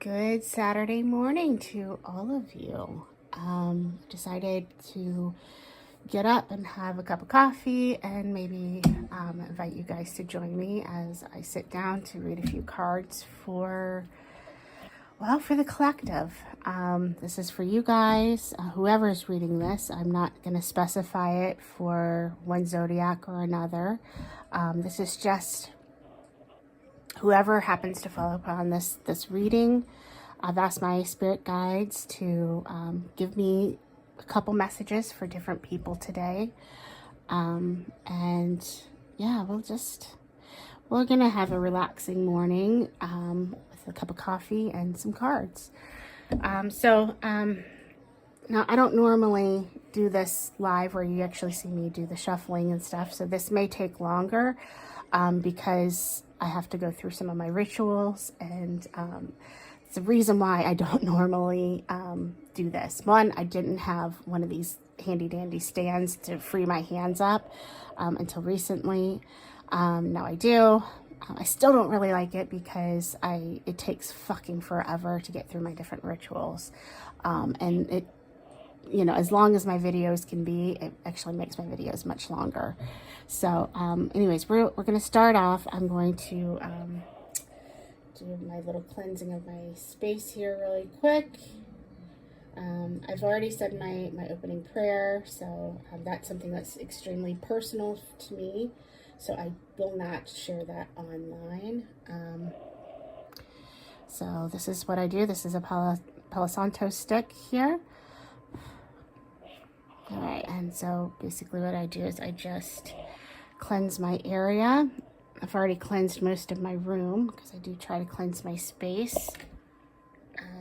Good Saturday morning to all of you. Decided to get up and have a cup of coffee and maybe invite you guys to join me as I sit down to read a few cards for the collective. This is for you guys, whoever is reading this. I'm not going to specify it for one zodiac or another. This is just whoever happens to follow upon this reading. I've asked my spirit guides to give me a couple messages for different people today. And yeah, we're gonna have a relaxing morning with a cup of coffee and some cards. Now I don't normally do this live where you actually see me do the shuffling and stuff, so this may take longer because I have to go through some of my rituals, and it's the reason why I don't normally do this. One, I didn't have one of these handy dandy stands to free my hands up until recently. Now I do. I still don't really like it because it takes fucking forever to get through my different rituals. And it, as long as my videos can be, it actually makes my videos much longer. So anyways, we're going to start off. I'm going to do my little cleansing of my space here really quick. I've already said my opening prayer, so that's something that's extremely personal to me, so I will not share that online. So this is what I do. This is a Palo Santo stick here. All right, and so basically what I do is I just cleanse my area. I've already cleansed most of my room because I do try to cleanse my space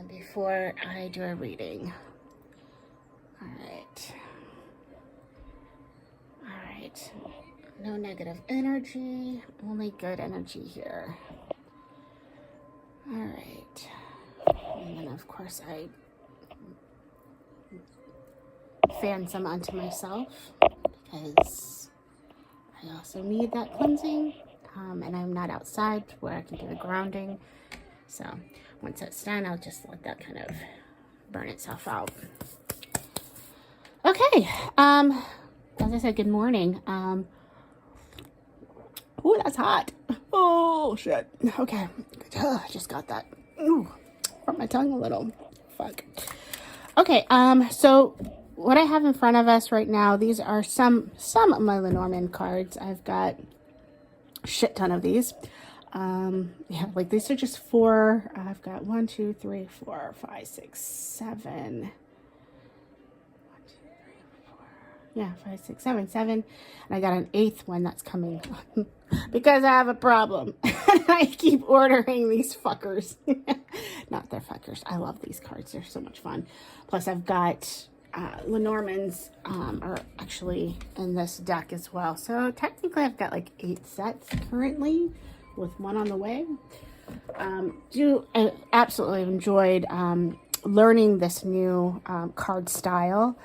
before I do a reading. All right. No negative energy, only good energy here. All right. And then of course I fan some onto myself because I also need that cleansing, and I'm not outside where I can do the grounding. So once that's done, I'll just let that kind of burn itself out. Okay, as I said, good morning. Oh, that's hot. Oh shit. Okay, I just got that. Ooh, hurt my tongue a little. Fuck. Okay, so what I have in front of us right now, these are some of my Lenormand cards. I've got a shit ton of these. Yeah, like these are just four. I've got 1, 2, 3, 4, 5, 6, 7. 1, 2, 3, 4. Yeah, 5, 6, 7, 7. And I got an 8th one that's coming because I have a problem. I keep ordering these fuckers. Not they're fuckers. I love these cards. They're so much fun. Plus I've got Lenormands are actually in this deck as well. So technically I've got like 8 sets currently with one on the way. I absolutely enjoyed learning this new card style.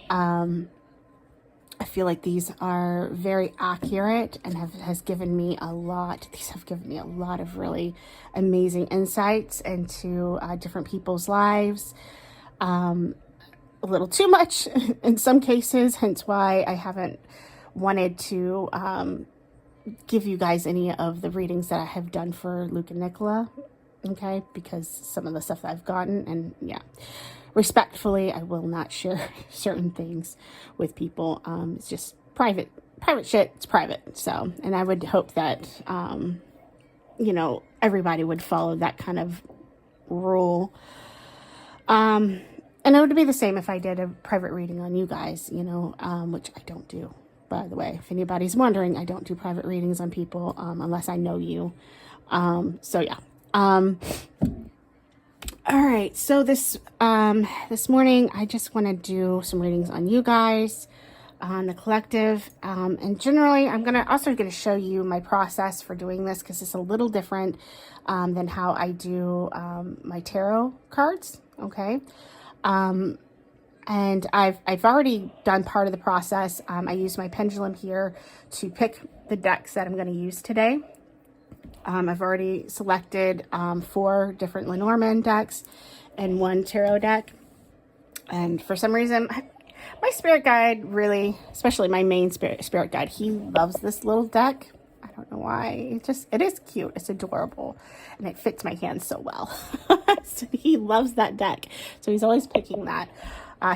I feel like these are very accurate and have given me a lot. These have given me a lot of really amazing insights into different people's lives. A little too much in some cases, hence why I haven't wanted to give you guys any of the readings that I have done for Luke and Nicola, okay, because some of the stuff that I've gotten, and yeah, respectfully, I will not share certain things with people. It's just private shit. It's private. So, and I would hope that everybody would follow that kind of rule. And it would be the same if I did a private reading on you guys, which I don't do, by the way. If anybody's wondering, I don't do private readings on people unless I know you. So yeah. All right. So this morning, I just want to do some readings on you guys, on the collective. And generally, I'm also going to show you my process for doing this because it's a little different than how I do my tarot cards. Okay. And I've already done part of the process. I use my pendulum here to pick the decks that I'm going to use today. I've already selected 4 different Lenormand decks and 1 tarot deck. And for some reason, my spirit guide really, especially my main spirit guide, he loves this little deck. I don't know why. It is cute. It's adorable. And it fits my hands so well. So he loves that deck. So he's always picking that.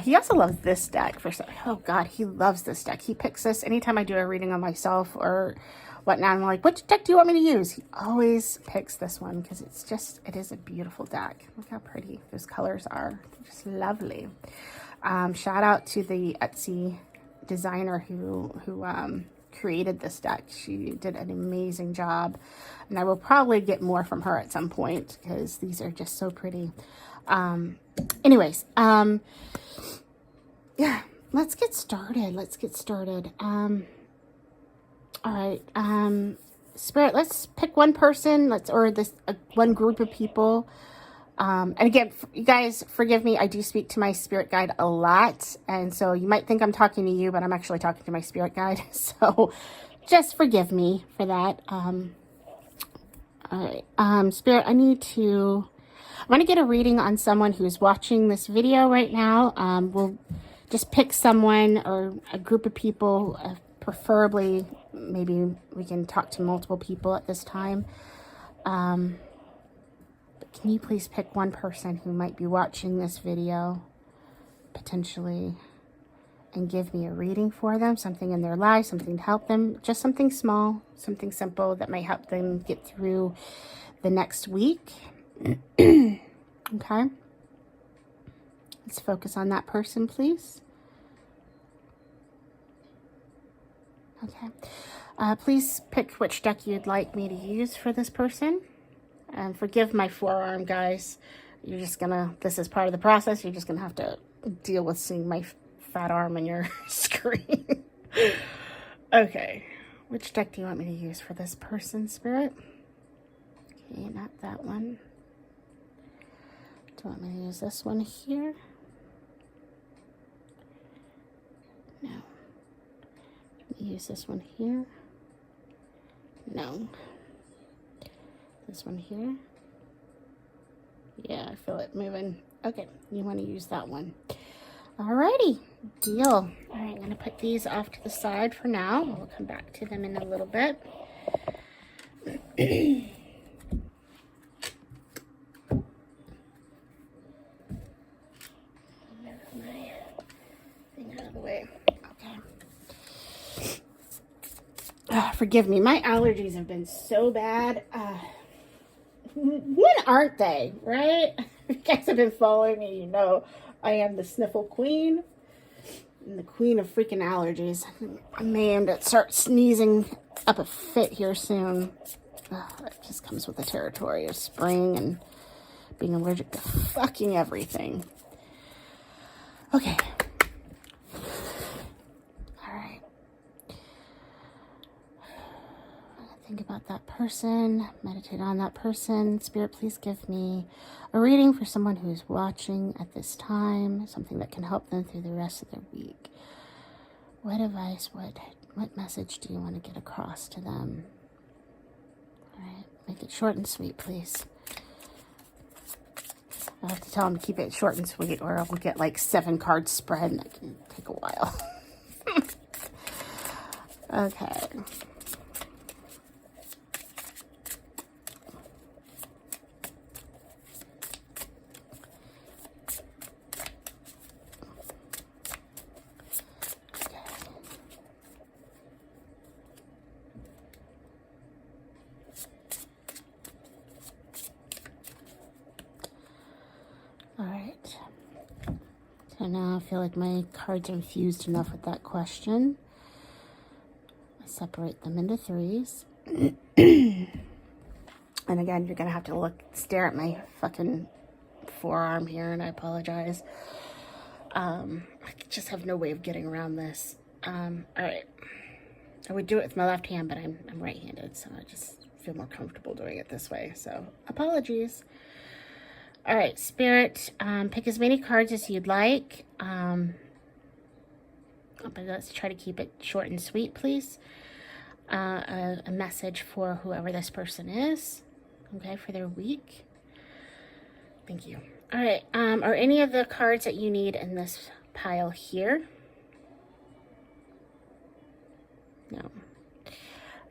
He also loves this deck. Oh God, he loves this deck. He picks this anytime I do a reading on myself or whatnot. I'm like, which deck do you want me to use? He always picks this one because it is a beautiful deck. Look how pretty those colors are. They're just lovely. Shout out to the Etsy designer who created this deck. She did an amazing job, and I will probably get more from her at some point because these are just so pretty. Anyways, yeah, let's get started. All right, Spirit, let's pick one person, one group of people. And again, you guys, forgive me, I do speak to my spirit guide a lot, and so you might think I'm talking to you, but I'm actually talking to my spirit guide, so just forgive me for that. All right, Spirit, I want to get a reading on someone who's watching this video right now. We'll just pick someone or a group of people, preferably, maybe we can talk to multiple people at this time. Can you please pick one person who might be watching this video, potentially, and give me a reading for them, something in their life, something to help them, just something small, something simple that might help them get through the next week. Okay. Let's focus on that person, please. Okay. Please pick which deck you'd like me to use for this person. And forgive my forearm, guys. This is part of the process. You're just going to have to deal with seeing my fat arm on your screen. Okay. Which deck do you want me to use for this person, Spirit? Okay, not that one. Do you want me to use this one here? No. Use this one here? No. This one here? Yeah, I feel it moving. Okay, you want to use that one. Alrighty, deal. All right, I'm going to put these off to the side for now. We'll come back to them in a little bit. Move my thing out of the way. Okay. Forgive me, my allergies have been so bad. When aren't they, right? If you guys have been following me, you know I am the sniffle queen and the queen of freaking allergies. I may end up start sneezing up a fit here soon. That just comes with the territory of spring and being allergic to fucking everything. Okay. Think about that person, meditate on that person. Spirit, please give me a reading for someone who's watching at this time, something that can help them through the rest of their week. What advice, what message do you want to get across to them? All right, make it short and sweet, please. I have to tell them to keep it short and sweet, or I'll get like 7 cards spread, and it can take a while. Okay. So now I feel like my cards are infused enough with that question. I separate them into 3s. And again, you're going to have to stare at my fucking forearm here, and I apologize. I just have no way of getting around this. All right. I would do it with my left hand, but I'm right-handed, so I just feel more comfortable doing it this way. So apologies. All right, Spirit, pick as many cards as you'd like. But let's try to keep it short and sweet, please. a message for whoever this person is, okay, for their week. Thank you. All right, are any of the cards that you need in this pile here? No.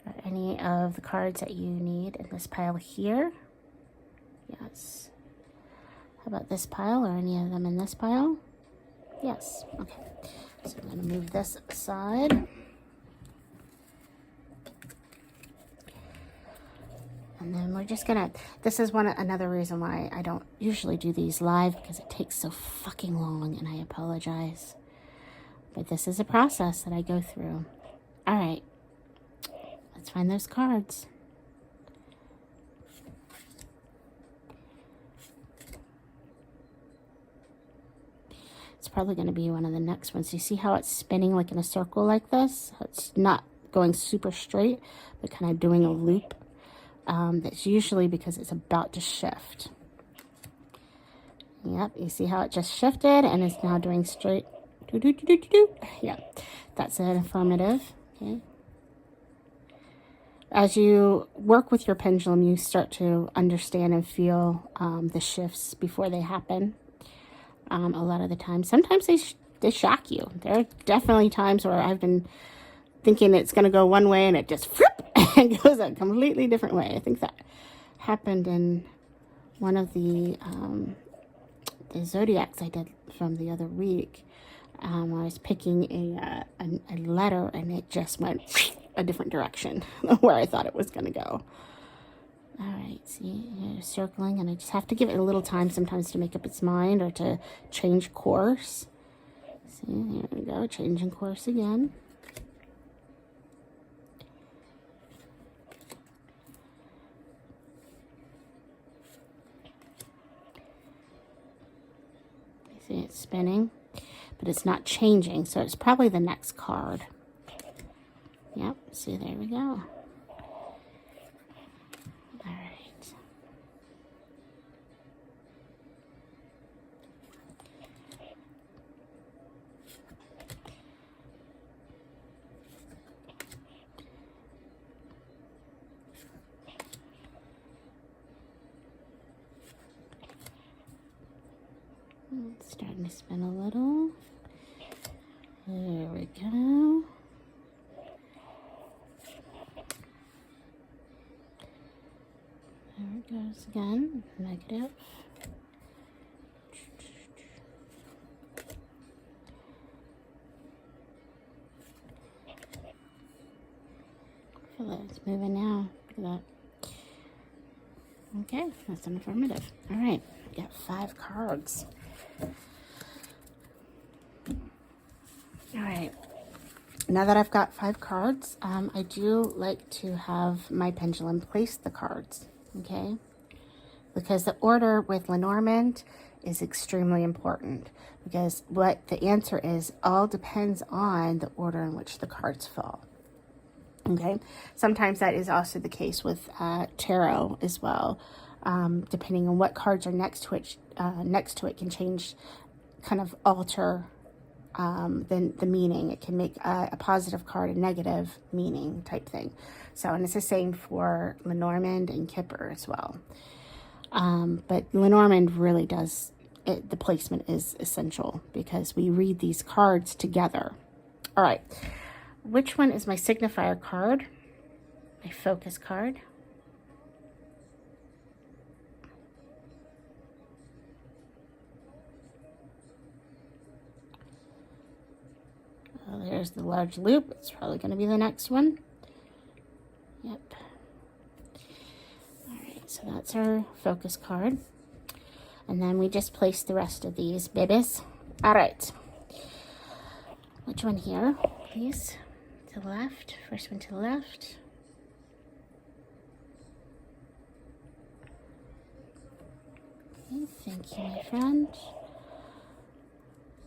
Are any of the cards that you need in this pile here? Yes. How about this pile? Are any of them in this pile? Yes. Okay. So I'm going to move this aside. And then we're just gonna, this is another reason why I don't usually do these live, because it takes so fucking long, and I apologize. But this is a process that I go through. All right, let's find those cards. It's probably gonna be one of the next ones. You see how it's spinning like in a circle like this? It's not going super straight, but kind of doing a loop. That's usually because it's about to shift. Yep, you see how it just shifted and is now doing straight. Yeah, that's an affirmative. Okay. As you work with your pendulum, you start to understand and feel the shifts before they happen. A lot of the time, sometimes they shock you. There are definitely times where I've been thinking it's going to go one way and it just and goes a completely different way. I think that happened in one of the zodiacs I did from the other week. I was picking a letter and it just went a different direction where I thought it was going to go. All right, see, circling, and I just have to give it a little time sometimes to make up its mind or to change course. See, here we go, changing course again. See, it's spinning, but it's not changing, so it's probably the next card. Yep, see, there we go. All right. It's starting to spin a little. There we go. There it goes again, negative. I feel like it's moving now. Look at that. Okay, that's an affirmative. All right, we got 5 cards. All right, now that I've got 5 cards, I do like to have my pendulum place the cards, okay? Because the order with Lenormand is extremely important, because what the answer is all depends on the order in which the cards fall. Okay, sometimes that is also the case with tarot as well. Depending on what cards are next to it can change, kind of alter the meaning. It can make a positive card a negative meaning type thing. So, and it's the same for Lenormand and Kipper as well. But Lenormand really does, the placement is essential because we read these cards together. All right. Which one is my signifier card? My focus card. Oh, there's the large loop. It's probably going to be the next one. Yep. All right, so that's our focus card. And then we just place the rest of these babies. All right. Which one here, please? To the left. First one to the left. Okay, thank you, my friend.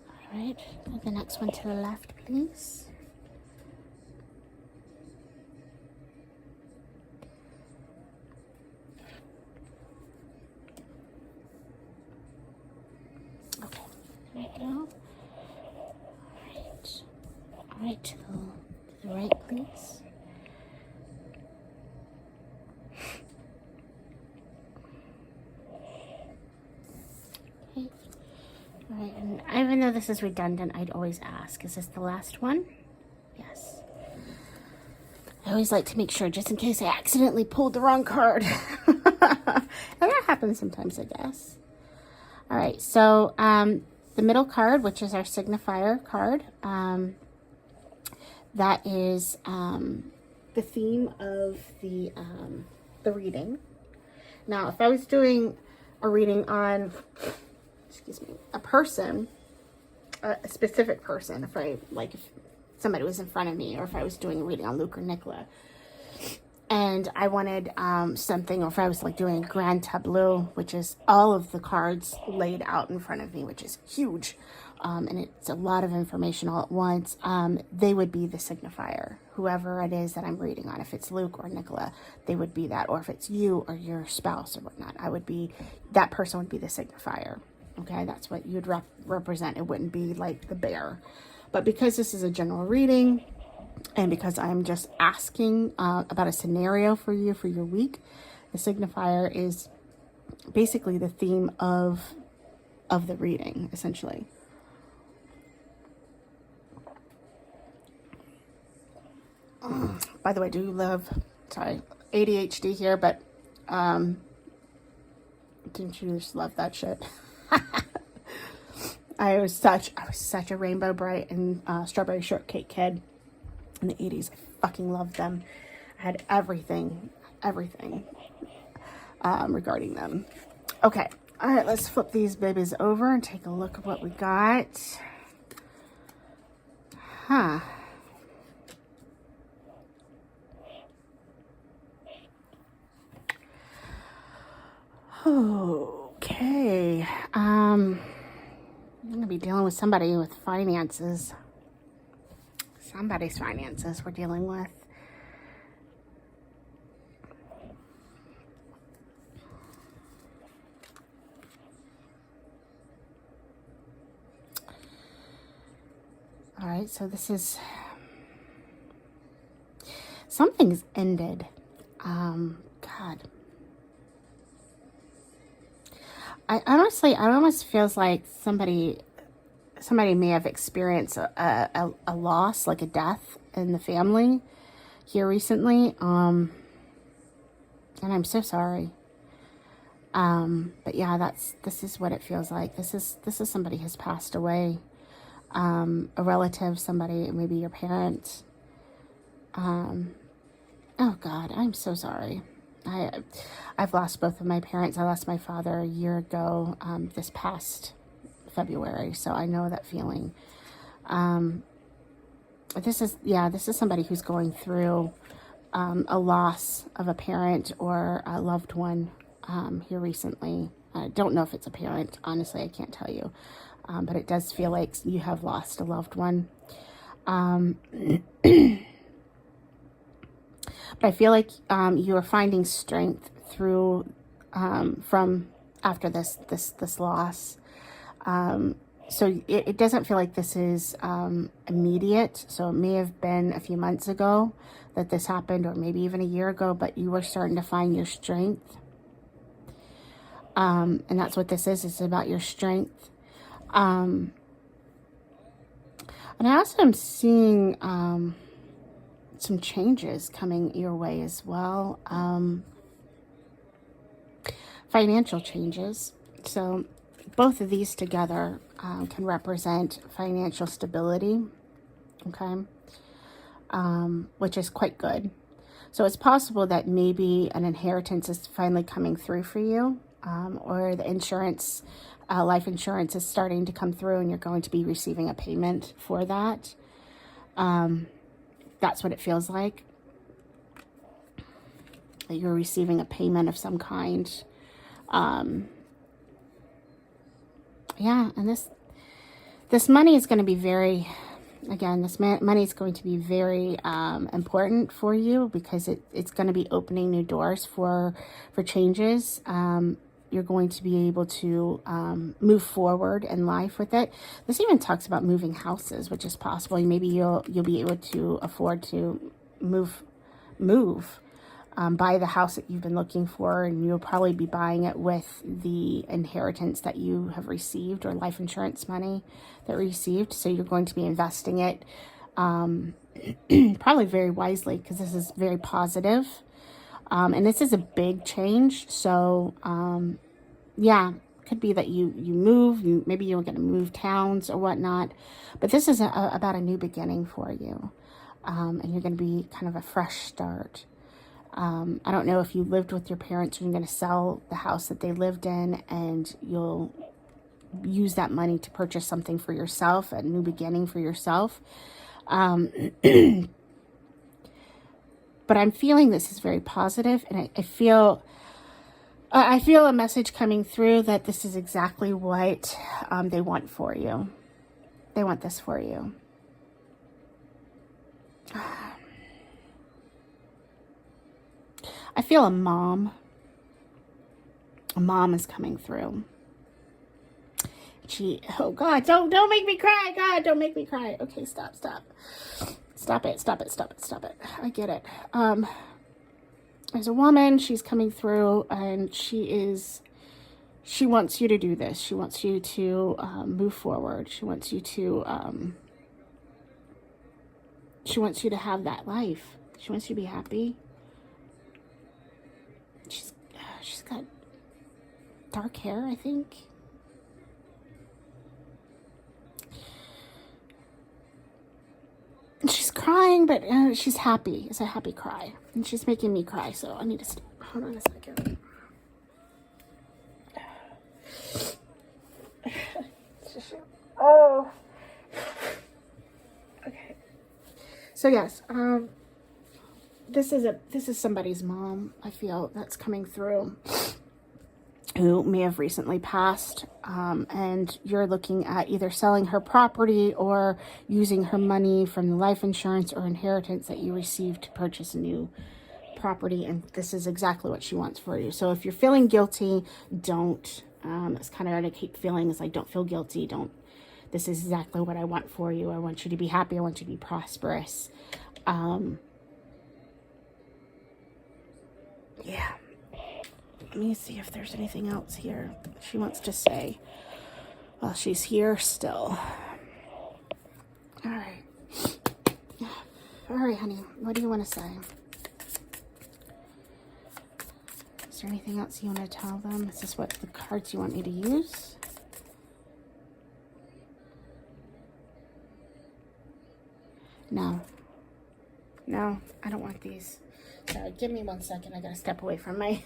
All right, and the next one to the left, please. Okay, there we go. All right, to the right, please. even though this is redundant, I'd always ask, is this the last one? Yes. I always like to make sure, just in case I accidentally pulled the wrong card. And that happens sometimes, I guess. All right, so the middle card, which is our signifier card, that is the theme of the reading. Now, if I was doing a reading on, excuse me, a person, a specific person, if somebody was in front of me, or if I was doing a reading on Luke or Nicola, and I wanted something, or if I was like doing a grand tableau, which is all of the cards laid out in front of me, which is huge, and it's a lot of information all at once, they would be the signifier. Whoever it is that I'm reading on, if it's Luke or Nicola, they would be that. Or if it's you or your spouse or whatnot, that person would be the signifier. Okay, that's what you'd represent. It wouldn't be like the bear. But because this is a general reading, and because I'm just asking about a scenario for you for your week, the signifier is basically the theme of the reading, essentially. By the way, I do love, ADHD here, but didn't you just love that shit? I was such a Rainbow Bright and Strawberry Shortcake kid in the 80s. I fucking loved them. I had everything regarding them. Okay, all right, let's flip these babies over and take a look at what we got. Huh. Okay. I'm going to be dealing with somebody with finances. Somebody's finances we're dealing with. All right, so this is... something's ended. God. I almost feels like somebody may have experienced a loss, like a death in the family here recently. And I'm so sorry. But yeah, this is what it feels like. This is somebody has passed away. A relative, somebody, maybe your parent. Oh God, I'm so sorry. I've lost both of my parents. I lost my father a year ago, this past February, so I know that feeling. This is somebody who's going through a loss of a parent or a loved one here recently. I don't know if it's a parent. Honestly, I can't tell you. But it does feel like you have lost a loved one. But I feel like you are finding strength through from after this loss. So it doesn't feel like this is immediate. So it may have been a few months ago that this happened, or maybe even a year ago, but you were starting to find your strength. And that's what this is. It's about your strength. And I also am seeing some changes coming your way as well. Financial changes. So both of these together can represent financial stability, okay, which is quite good. So it's possible that maybe an inheritance is finally coming through for you, or the insurance, life insurance is starting to come through and you're going to be receiving a payment for that. That's what it feels like. That you're receiving a payment of some kind. Yeah, and this money is going to be very, again, this money is going to be very important for you, because it's going to be opening new doors for changes. You're going to be able to move forward in life with it. This even talks about moving houses, which is possible. Maybe you'll be able to afford to move buy the house that you've been looking for, and you'll probably be buying it with the inheritance that you have received, or life insurance money that you received. So you're going to be investing it probably very wisely, because this is very positive. And this is a big change. So yeah, could be that you move, maybe you're going to move towns or whatnot, but this is about a new beginning for you. And you're going to be kind of a fresh start. I don't know if you lived with your parents, or you're going to sell the house that they lived in, and you'll use that money to purchase something for yourself, a new beginning for yourself. But I'm feeling this is very positive, and I feel a message coming through that this is exactly what they want for you. They want this for you. I feel a mom. A mom is coming through. Oh God, don't make me cry. God, don't make me cry. Okay, stop. Stop it. I get it. There's a woman, she's coming through, and she wants you to do this. She wants you to move forward. She wants you to have that life. She wants you to be happy. She's got dark hair, I think. She's crying, but she's happy. It's a happy cry. And she's making me cry, so I need to stop. Hold on a second. Oh. Okay. So yes, this is somebody's mom, I feel, that's coming through, who may have recently passed, and you're looking at either selling her property or using her money from the life insurance or inheritance that you received to purchase a new property, and this is exactly what she wants for you. So if you're feeling guilty, don't. It's kind of what I keep feeling, is like, don't feel guilty. Don't. This is exactly what I want for you. I want you to be happy. I want you to be prosperous. Yeah. Let me see if there's anything else here she wants to say while she's here still. All right. All right, honey. What do you want to say? Is there anything else you want to tell them? Is this what the cards you want me to use? No. No, I don't want these. Sorry, give me 1 second. I gotta step away from my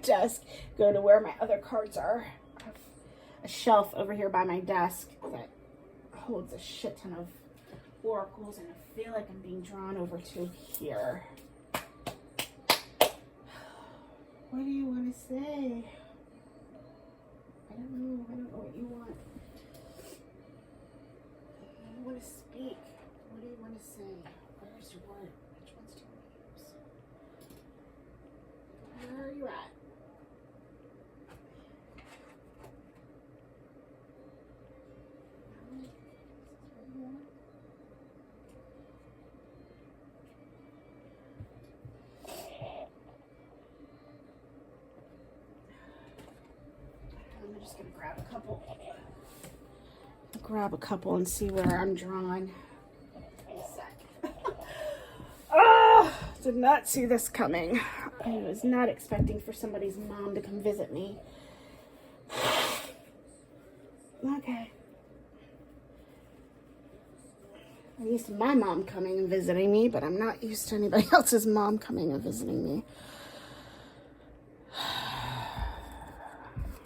desk, go to where my other cards are. I have a shelf over here by my desk that holds a shit ton of oracles, and I feel like I'm being drawn over to here. What do you want to say? I don't know what you want. You want to speak. What do you want to say? Where's your word? Which ones do you want to use? Where are you at? I'm just gonna grab a couple and see where I'm drawn. Oh, did not see this coming. I was not expecting for somebody's mom to come visit me. Okay. I'm used to my mom coming and visiting me, but I'm not used to anybody else's mom coming and visiting me.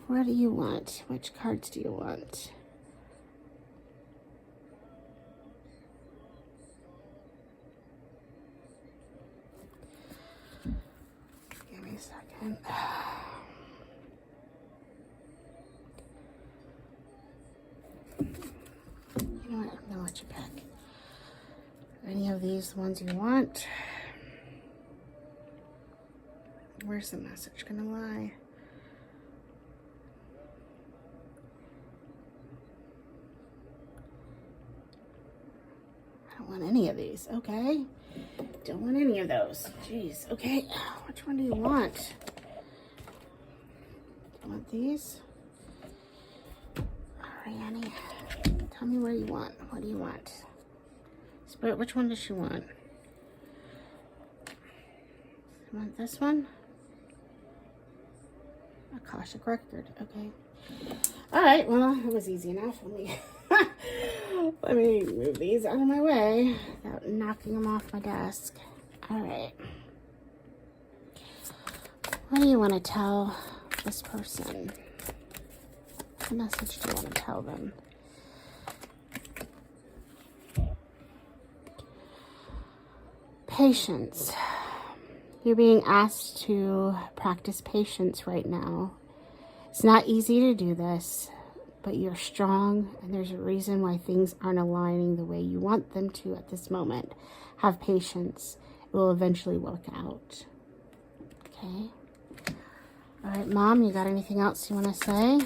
What do you want? Which cards do you want? Give me a second. You know what? I'm gonna let you pick. Any of these ones you want? Where's the message gonna lie? I don't want any of these. Okay. don't want any of those. Jeez. Okay, which one do you want? Do you want these? All right, honey. Tell me what you want. What do you want? Spirit, which one does she want? You want this one? Akashic record. Okay. All right. Well, it was easy enough. Let me move these out of my way without knocking them off my desk. All right. What do you want to tell this person? What message do you want to tell them? Patience. You're being asked to practice patience right now. It's not easy to do this, but you're strong, and there's a reason why things aren't aligning the way you want them to at this moment. Have patience. It will eventually work out. Okay? All right, Mom, you got anything else you want to say?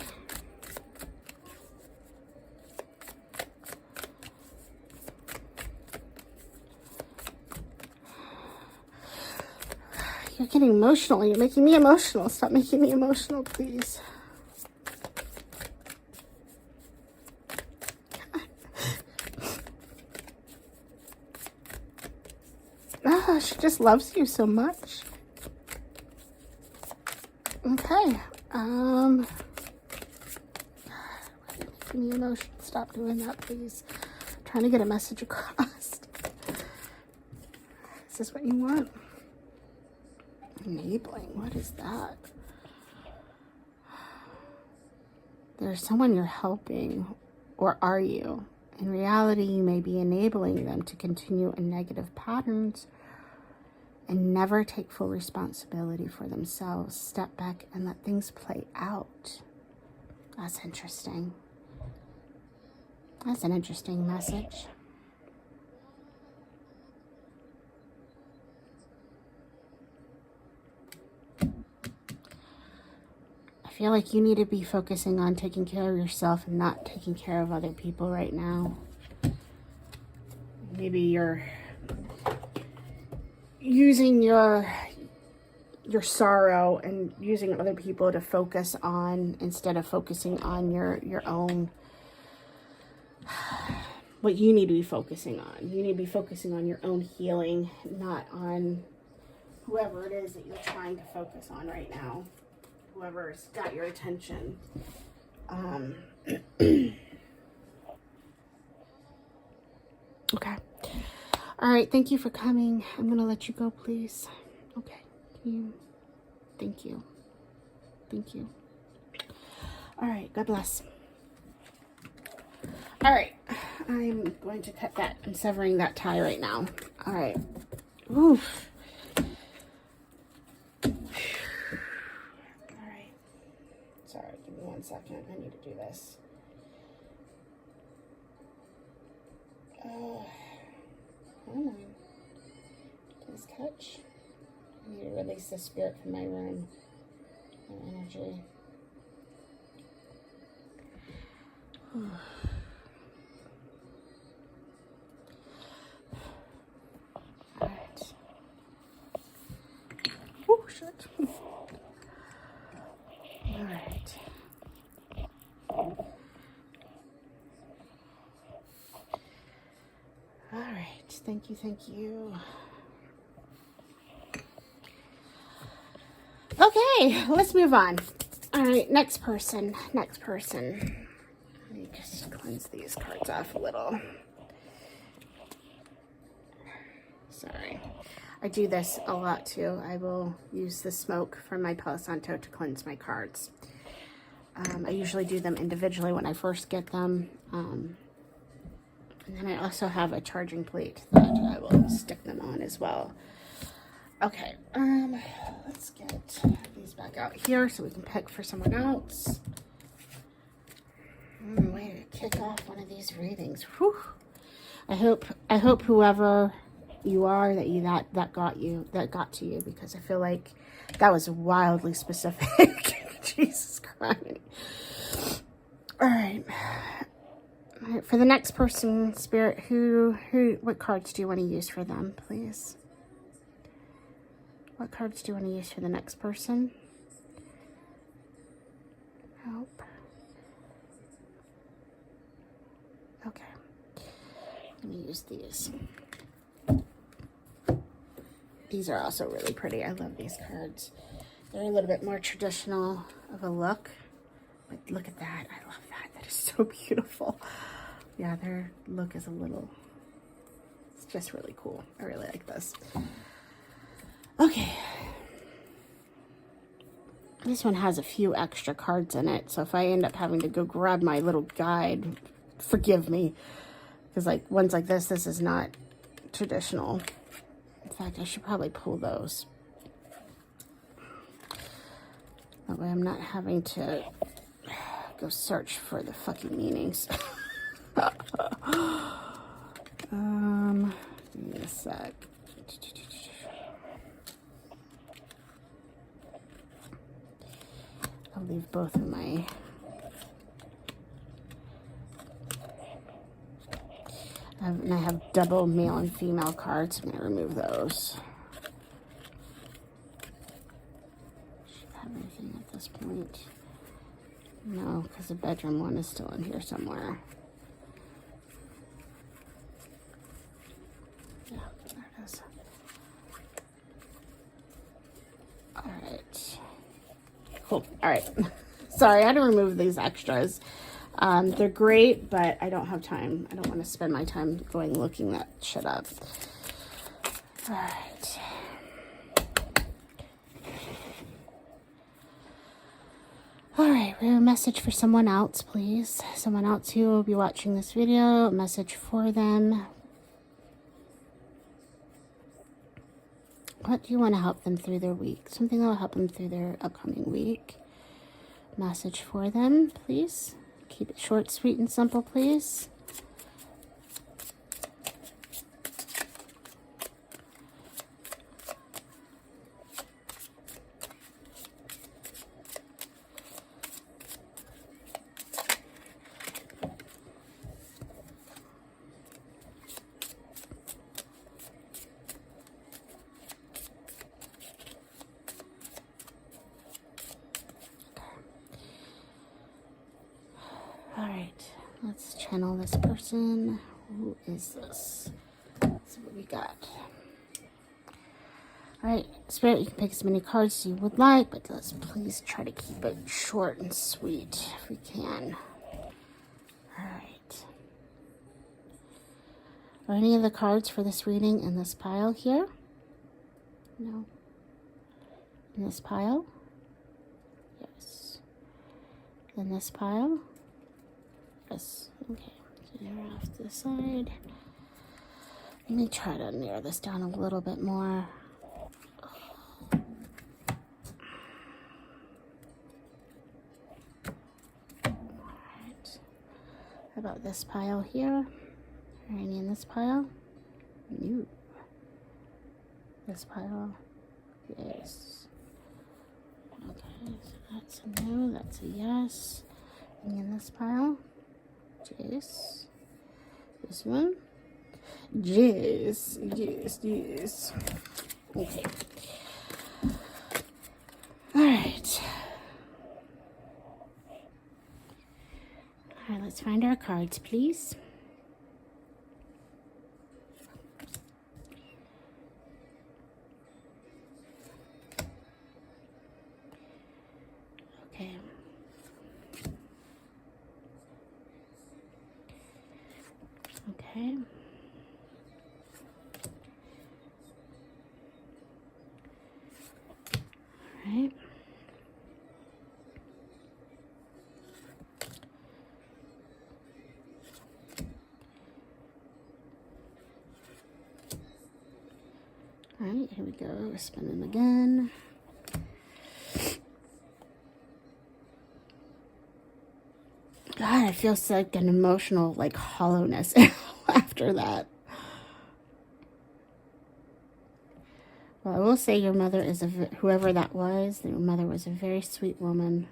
You're getting emotional. You're making me emotional. Stop making me emotional, please. Oh, she just loves you so much. Okay. You're making me emotional. Stop doing that, please. I'm trying to get a message across. Is this what you want? Enabling. What is that? There's someone you're helping, or are you? In reality, you may be enabling them to continue in negative patterns and never take full responsibility for themselves. Step back and let things play out. That's interesting. That's an interesting message. I feel like you need to be focusing on taking care of yourself and not taking care of other people right now. Maybe you're using your sorrow and using other people to focus on, instead of focusing on your own, what you need to be focusing on. You need to be focusing on your own healing, not on whoever it is that you're trying to focus on right now. Whoever's got your attention. Okay. All right. Thank you for coming. I'm going to let you go, please. Okay. Thank you. Thank you. All right. God bless. All right. I'm going to cut that. I'm severing that tie right now. All right. Oof. Sorry, give me 1 second. I need to do this. Come on. Please catch. I need to release the spirit from my room. My energy. Alright. Oh, shit. Alright. Alright. Thank you, thank you. Okay, let's move on. Alright, next person. Next person. Let me just cleanse these cards off a little. Sorry. I do this a lot too. I will use the smoke from my Palo Santo to cleanse my cards. I usually do them individually when I first get them. And then I also have a charging plate that I will stick them on as well. Okay, let's get these back out here so we can pick for someone else. Way to kick off one of these readings. Whew. I hope whoever you are that got to you, because I feel like that was wildly specific. Jesus Christ. All right, for the next person, Spirit, what cards do you want to use for them, please? What cards do you want to use for the next person? Help. Okay. Let me use these. These are also really pretty. I love these cards. They're a little bit more traditional of a look. But look at that. I love that. That is so beautiful. Yeah, their look is a little... It's just really cool. I really like this. Okay. This one has a few extra cards in it. So if I end up having to go grab my little guide, forgive me. Because like ones like this is not traditional. In fact, I should probably pull those. That way I'm not having to go search for the fucking meanings. Give me a sec. I'll leave both of my... and I have double male and female cards. I'm going to remove those. Should have anything at this point. No, because the bedroom one is still in here somewhere. Yeah, there it is. All right. Cool. All right. Sorry, I had to remove these extras. They're great, but I don't have time. I don't want to spend my time going looking that shit up. All right. All right, we have a message for someone else, please. Someone else who will be watching this video. A message for them. What do you want to help them through their week? Something that will help them through their upcoming week. Message for them, please. Keep it short, sweet, and simple, please. All right, let's channel this person. Who is this? Let's see what we got. All right, Spirit, you can pick as many cards as you would like, but let's please try to keep it short and sweet if we can. All right. Are any of the cards for this reading in this pile here? No. In this pile? Yes. In this pile? Yes. Okay. So they're off to the side. Let me try to narrow this down a little bit more. Alright. How about this pile here? Are any in this pile? No. This pile? Yes. Okay, so that's a no, that's a yes. And in this pile? Yes. This one? Yes, yes, yes. Okay. All right. All right, let's find our cards, please. Okay. Okay. All right. All right, here we go. We're spinning again. God, I feel like an emotional, like, hollowness after that. Well, I will say your mother is whoever that was, your mother was a very sweet woman.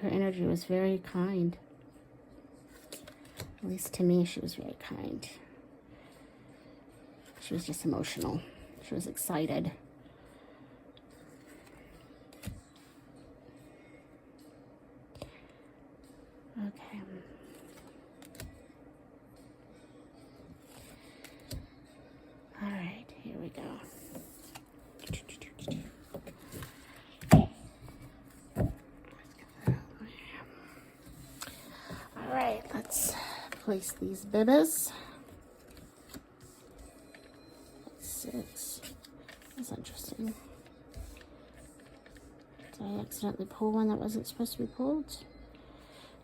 Her energy was very kind. At least to me, she was very kind. She was just emotional. She was excited. place these bibbas. 6. That's interesting. Did I accidentally pull one that wasn't supposed to be pulled?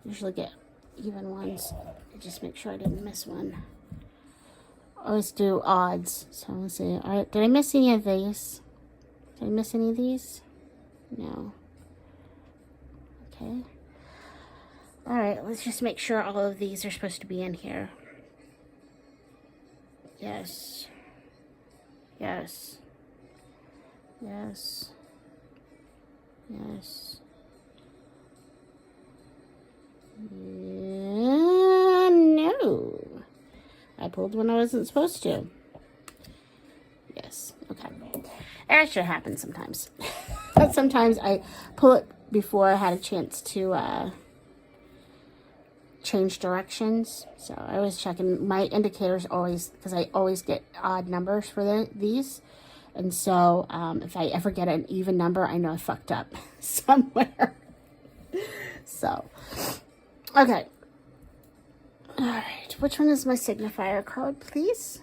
Usually get even ones. Just make sure I didn't miss one. I always do odds. So let's see. All right, did I miss any of these? Did I miss any of these? No. Okay. All right, let's just make sure all of these are supposed to be in here. Yes. Yes. Yes. Yes. No. I pulled when I wasn't supposed to. Yes. Okay. That should happen sometimes. But sometimes I pull it before I had a chance to change directions. So I was checking my indicators always, because I always get odd numbers for these. And so if I ever get an even number, I know I fucked up somewhere. So, okay. All right. Which one is my signifier card, please?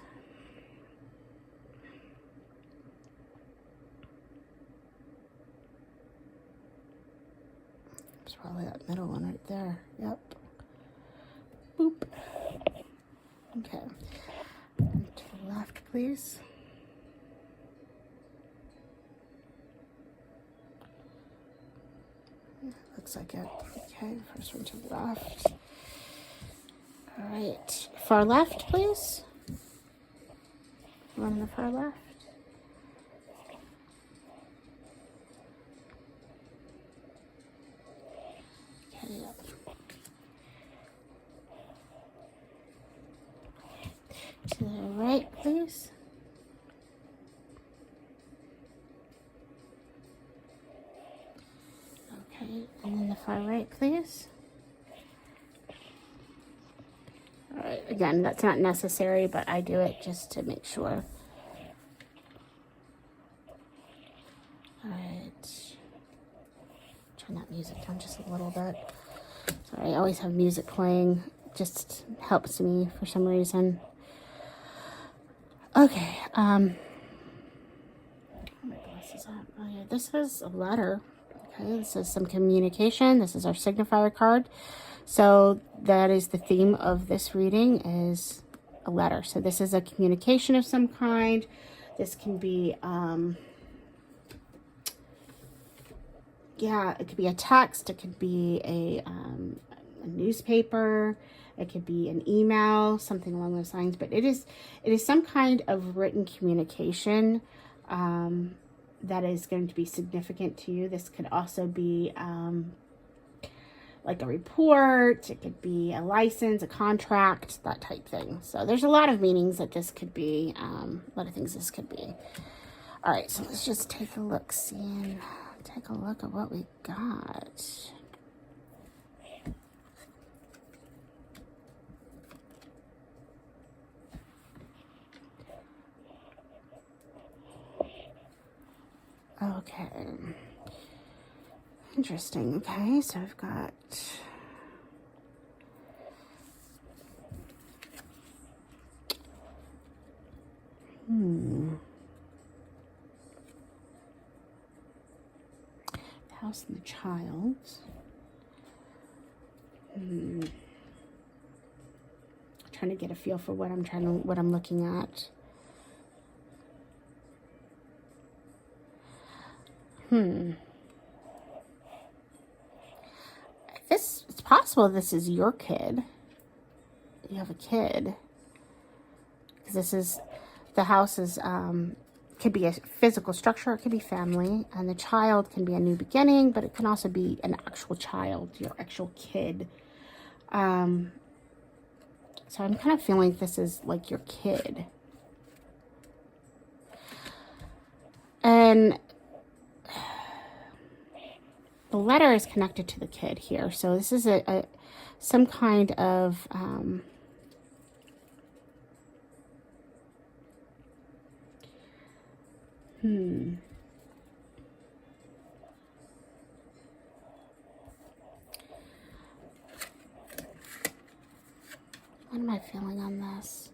It's probably that middle one right there. Yep. Boop. Okay. And to the left, please. Looks like it. Okay, first one to the left. All right. Far left, please. One on the far left. Okay, yep. To the right, please. Okay, and then the far right, please. All right, again, that's not necessary, but I do it just to make sure. All right. Turn that music down just a little bit. Sorry, I always have music playing. Just helps me for some reason. Okay, my glasses on. Oh yeah, this is a letter. Okay, this is some communication. This is our signifier card. So that is the theme of this reading, is a letter. So this is a communication of some kind. This can be, yeah, it could be a text. It could be a newspaper. It could be an email, something along those lines. But it is some kind of written communication that is going to be significant to you. This could also be like a report. It could be a license, a contract, that type thing. So there's a lot of meanings that this could be. A lot of things this could be. All right, so let's just take a look, take a look at what we got. Okay. Interesting. Okay, so I've got the house and the child. Trying to get a feel for what I'm looking at. It's possible this is your kid. You have a kid. Because this is, the house is, could be a physical structure, it could be family, and the child can be a new beginning, but it can also be an actual child, your actual kid. So I'm kind of feeling this is like your kid. And the letter is connected to the kid here. So this is some kind of my feeling on this?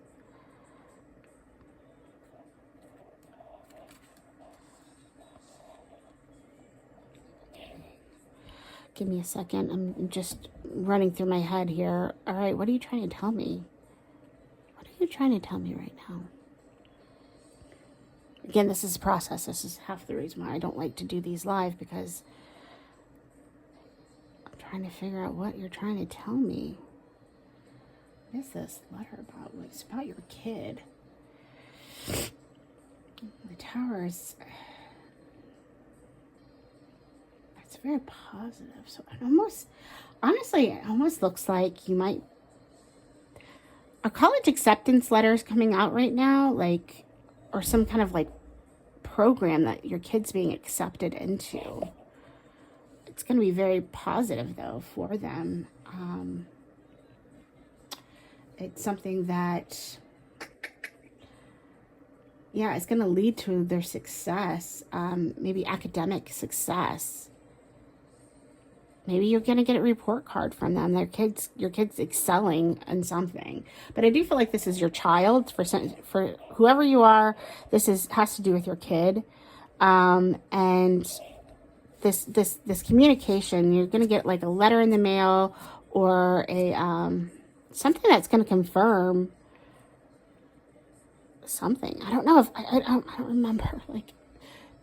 Give me a second. I'm just running through my head here. All right, what are you trying to tell me? What are you trying to tell me right now? Again, this is a process. This is half the reason why I don't like to do these live, because I'm trying to figure out what you're trying to tell me. What is this letter about? It's about your kid. The Towers. It's very positive. So it almost, honestly, it almost looks like you might. A college acceptance letter is coming out right now, like, or some kind of like program that your kid's being accepted into. It's going to be very positive though for them. It's something that, yeah, it's going to lead to their success, maybe academic success. Maybe you're going to get a report card from them. Your kid's excelling in something. But I do feel like this is your child. For whoever you are, has to do with your kid. And this communication, you're going to get like a letter in the mail or a something that's going to confirm something. I don't know if I don't remember. Like,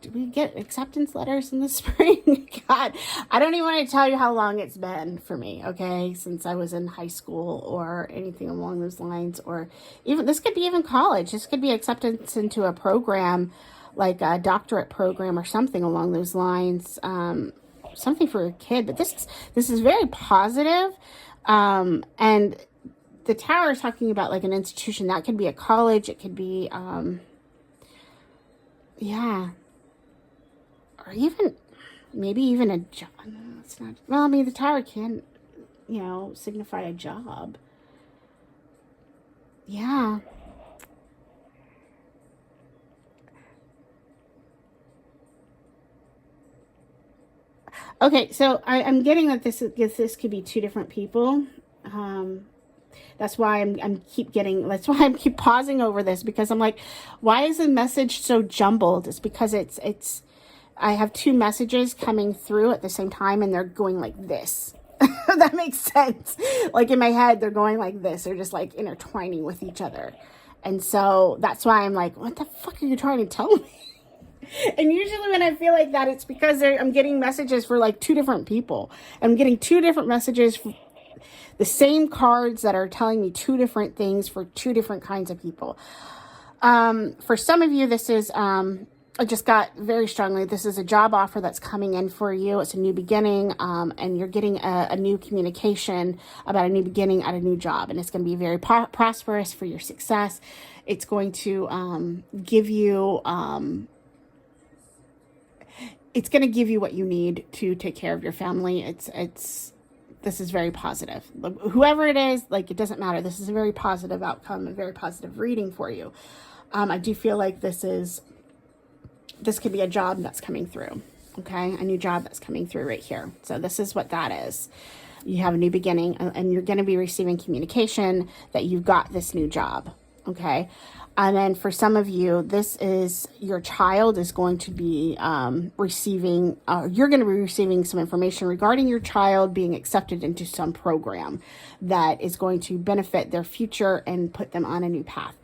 do we get acceptance letters in the spring? God, I don't even want to tell you how long it's been for me, okay, since I was in high school or anything along those lines, or even, this could be even college. This could be acceptance into a program, like a doctorate program or something along those lines, something for a kid. But this is very positive, and the Tower is talking about like an institution. That could be a college. It could be, yeah. Or even, maybe even a job. No, it's not. Well, I mean, the Tower can, signify a job. Yeah. Okay, so I'm getting that this could be two different people. That's why that's why I keep pausing over this, because I'm like, why is the message so jumbled? It's because I have two messages coming through at the same time, and they're going like this. That makes sense. Like in my head, they're going like this. They're just like intertwining with each other. And so that's why I'm like, what the fuck are you trying to tell me? And usually when I feel like that, it's because I'm getting messages for like two different people. I'm getting two different messages for the same cards that are telling me two different things for two different kinds of people. For some of you, this is, I just got very strongly, this is a job offer that's coming in for you. It's a new beginning, and you're getting a new communication about a new beginning at a new job. And it's going to be very prosperous for your success. It's going to give you... it's going to give you what you need to take care of your family. This is very positive. Whoever it is, like, it doesn't matter. This is a very positive outcome, a very positive reading for you. I do feel like this could be a job that's coming through. Okay. A new job that's coming through right here. So this is what that is. You have a new beginning, and you're going to be receiving communication that you've got this new job. Okay. And then for some of you, this is your child is going to be receiving, you're going to be receiving some information regarding your child being accepted into some program that is going to benefit their future and put them on a new path.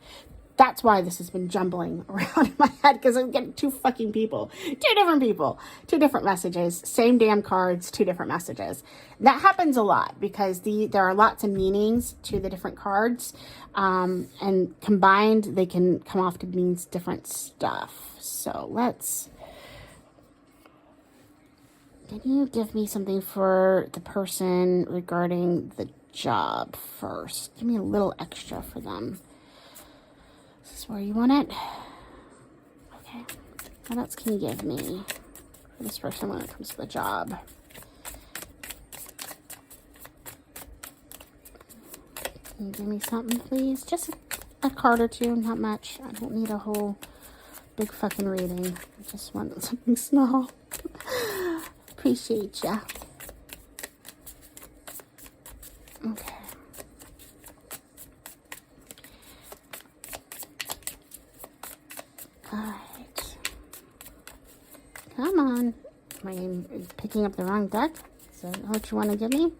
That's why this has been jumbling around in my head, because I'm getting two different messages, same damn cards, two different messages. That happens a lot because there are lots of meanings to the different cards, and combined, they can come off to mean different stuff. So can you give me something for the person regarding the job first? Give me a little extra for them. Is this where you want it? Okay. What else can you give me for this person when it comes to the job? Can you give me something, please? Just a card or two, not much. I don't need a whole big fucking reading. I just want something small. Appreciate ya. Okay. Am I picking up the wrong deck? Is that what you want to give me?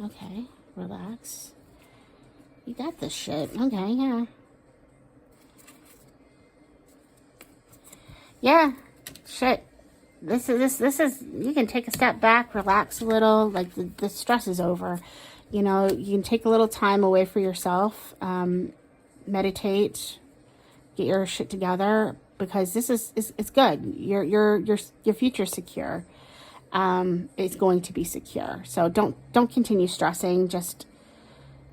Okay, relax. You got this shit. Okay, yeah. Yeah, shit. This is, you can take a step back, relax a little, like the stress is over. You know, you can take a little time away for yourself, meditate, get your shit together, because this is it's good. Your future's secure. It's going to be secure. So don't continue stressing. Just,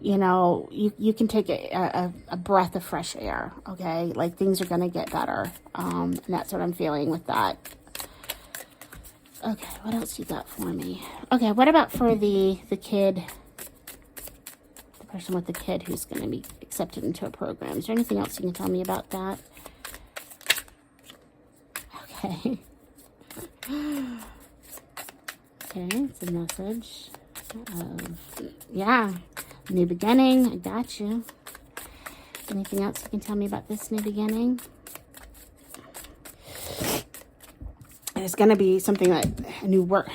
you know, you can take a breath of fresh air. Okay, like things are gonna get better. And that's what I'm feeling with that. Okay, what else you got for me? Okay, what about for the kid, the person with the kid who's going to be accepted into a program? Is there anything else you can tell me about that? Okay. Okay, it's a message of, yeah, new beginning. I got you. Anything else you can tell me about this new beginning? It's going to be something that a new work.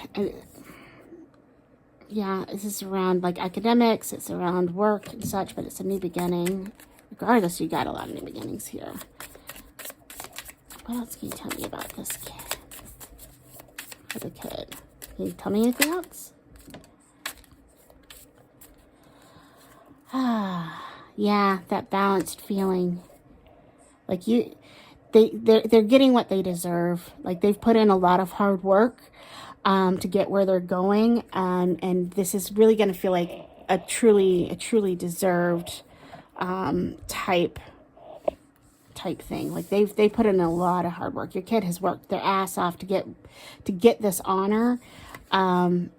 Yeah, this is around like academics. It's around work and such, but it's a new beginning. Regardless, you got a lot of new beginnings here. What else can you tell me about this kid? For the kid. Can you tell me anything else? Yeah, that balanced feeling. Like they're getting what they deserve. Like they've put in a lot of hard work to get where they're going, and this is really going to feel like a truly deserved type thing. Like they put in a lot of hard work. Your kid has worked their ass off to get this honor, and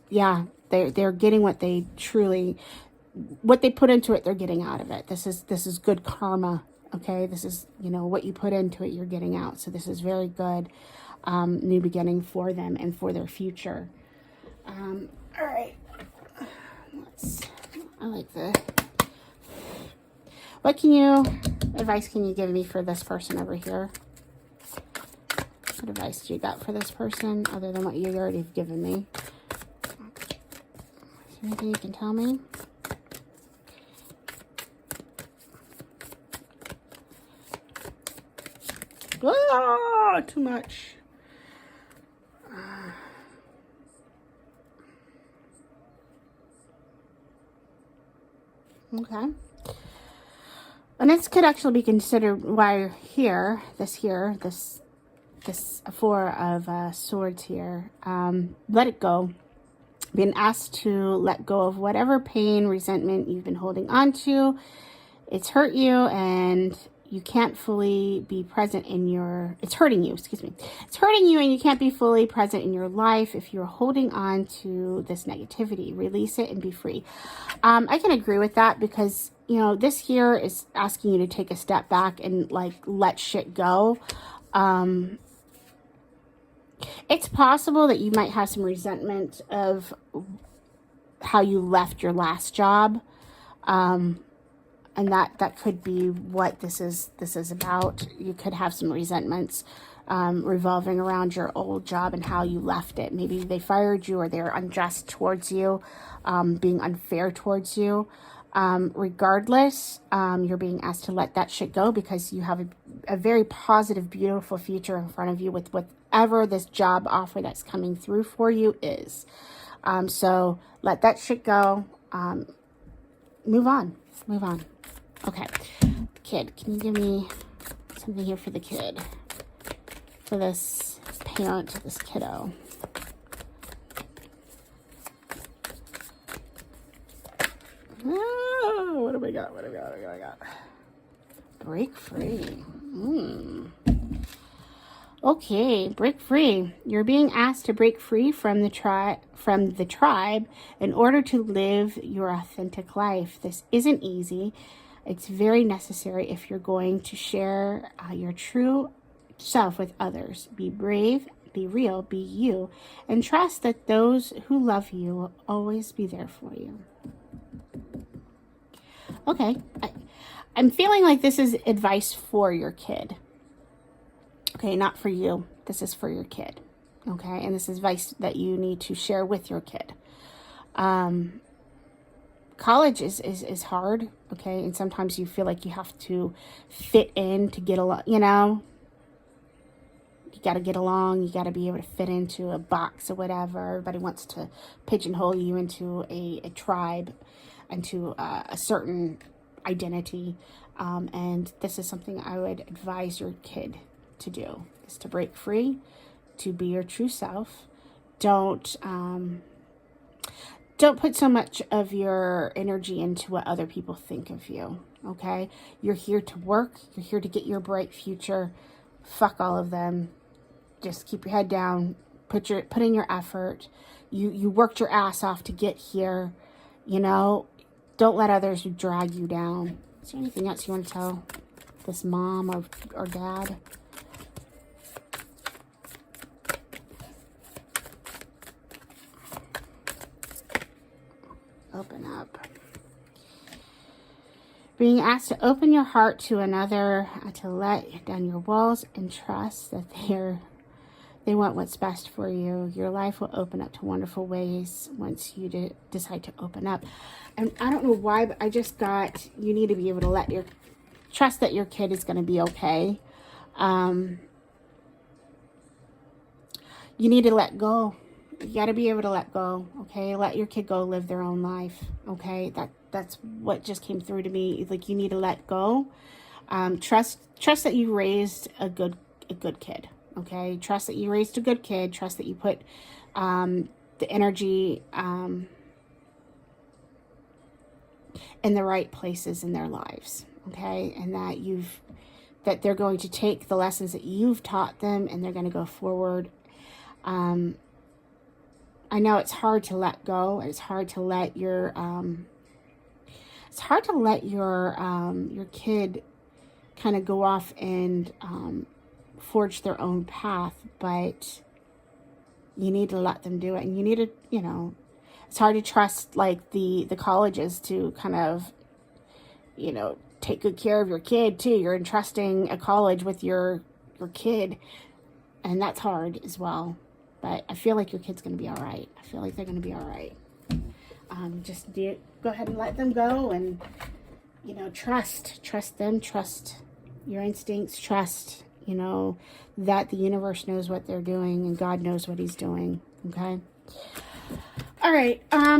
yeah, they're getting what they put into it. They're getting out of it. This is good karma. Okay, this is, you know, what you put into it, you're getting out. So this is very good new beginning for them and for their future. All right. I like the... What advice can you give me for this person over here? What advice do you got for this person other than what you already have given me? Is there anything you can tell me? Oh, too much. Okay. And this could actually be considered why you're here. This Four of Swords here. Let it go. Being asked to let go of whatever pain, resentment you've been holding on to. It's hurt you, and you can't fully be present in your... It's hurting you, excuse me. It's hurting you, and you can't be fully present in your life if you're holding on to this negativity. Release it and be free. I can agree with that, because, you know, this here is asking you to take a step back and, like, let shit go. It's possible that you might have some resentment of how you left your last job. And that could be what this is about. You could have some resentments revolving around your old job and how you left it. Maybe they fired you, or they're unjust towards you, being unfair towards you. Regardless, you're being asked to let that shit go, because you have a very positive, beautiful future in front of you with whatever this job offer that's coming through for you is. So let that shit go. Move on. Okay, kid, can you give me something here for the kid? For this parent, this kiddo. Oh, what do we got? Break free. Okay, break free. You're being asked to break free from the tribe in order to live your authentic life. This isn't easy. It's very necessary if you're going to share your true self with others. Be brave, be real, be you, and trust that those who love you will always be there for you. Okay. I'm feeling like this is advice for your kid. Okay, not for you. This is for your kid. Okay, and this is advice that you need to share with your kid. College is hard, okay, and sometimes you feel like you have to fit in to get along, you know. You got to get along, you got to be able to fit into a box or whatever. Everybody wants to pigeonhole you into a tribe, into a certain identity. And this is something I would advise your kid to do, is to break free, to be your true self. Don't put so much of your energy into what other people think of you, okay? You're here to work. You're here to get your bright future. Fuck all of them. Just keep your head down. Put in your effort. You worked your ass off to get here. You know, don't let others drag you down. Is there anything else you want to tell this mom or dad? Open up. Being asked to open your heart to another, to let down your walls and trust that they want what's best for you. Your life will open up to wonderful ways once you decide to open up. And I don't know why, but I just got, you need to be able to trust that your kid is going to be okay. You need to let go. You got to be able to let go, okay? Let your kid go live their own life, okay? That's what just came through to me. Like, you need to let go. Trust that you raised a good kid, okay? Trust that you raised a good kid. Trust that you put the energy in the right places in their lives, okay? And that they're going to take the lessons that you've taught them and they're going to go forward. I know it's hard to let go. It's hard to let your your kid kind of go off and forge their own path, but you need to let them do it. And you need to, you know, it's hard to trust like the colleges to kind of, you know, take good care of your kid too. You're entrusting a college with your kid, and that's hard as well. But I feel like your kid's going to be all right. I feel like they're going to be all right. Just go ahead and let them go, and, you know, trust them, trust your instincts, trust, you know, that the universe knows what they're doing and God knows what he's doing. Okay. All right. How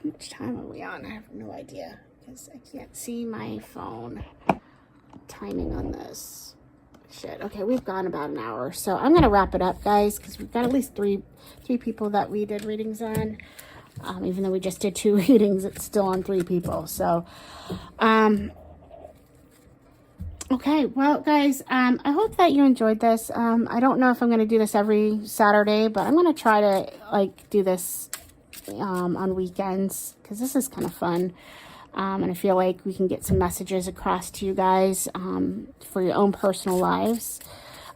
much time are we on? I have no idea because I can't see my phone timing on this. Shit. Okay, we've gone about an hour, so I'm gonna wrap it up, guys, because we've got at least three people that we did readings on. Even though we just did 2 readings, it's still on 3 people. So, okay, well, guys, I hope that you enjoyed this. I don't know if I'm gonna do this every Saturday, but I'm gonna try to like do this on weekends because this is kind of fun. And I feel like we can get some messages across to you guys for your own personal lives.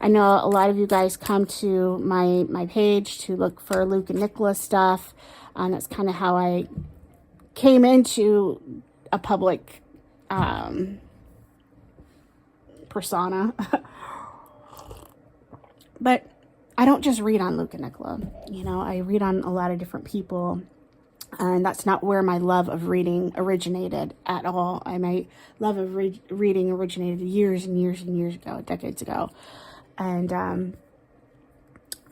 I know a lot of you guys come to my page to look for Luke and Nicholas stuff. That's kind of how I came into a public persona. But I don't just read on Luke and Nicola. You know, I read on a lot of different people. And that's not where my love of reading originated at all. My love of reading originated years and years and years ago, decades ago. And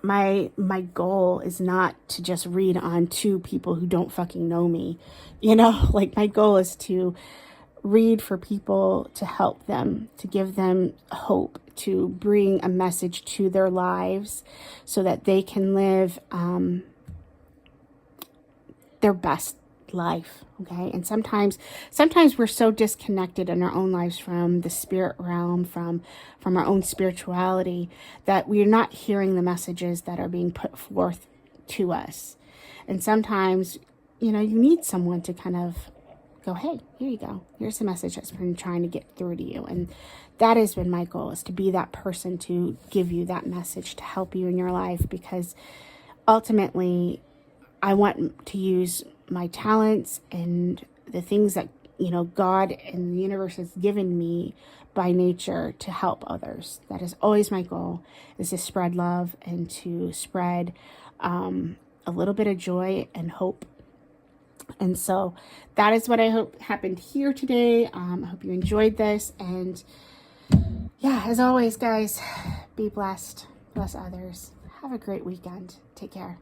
my goal is not to just read on to people who don't fucking know me. You know, like my goal is to read for people, to help them, to give them hope, to bring a message to their lives so that they can live their best life, okay? And sometimes we're so disconnected in our own lives from the spirit realm, from our own spirituality, that we're not hearing the messages that are being put forth to us. And sometimes, you know, you need someone to kind of go, hey, here you go. Here's a message that's been trying to get through to you. And that has been my goal, is to be that person to give you that message, to help you in your life, because ultimately I want to use my talents and the things that God and the universe has given me by nature to help others. That is always my goal, is to spread love and to spread a little bit of joy and hope. And so that is what I hope happened here today. I hope you enjoyed this. And yeah, as always, guys, be blessed. Bless others. Have a great weekend. Take care.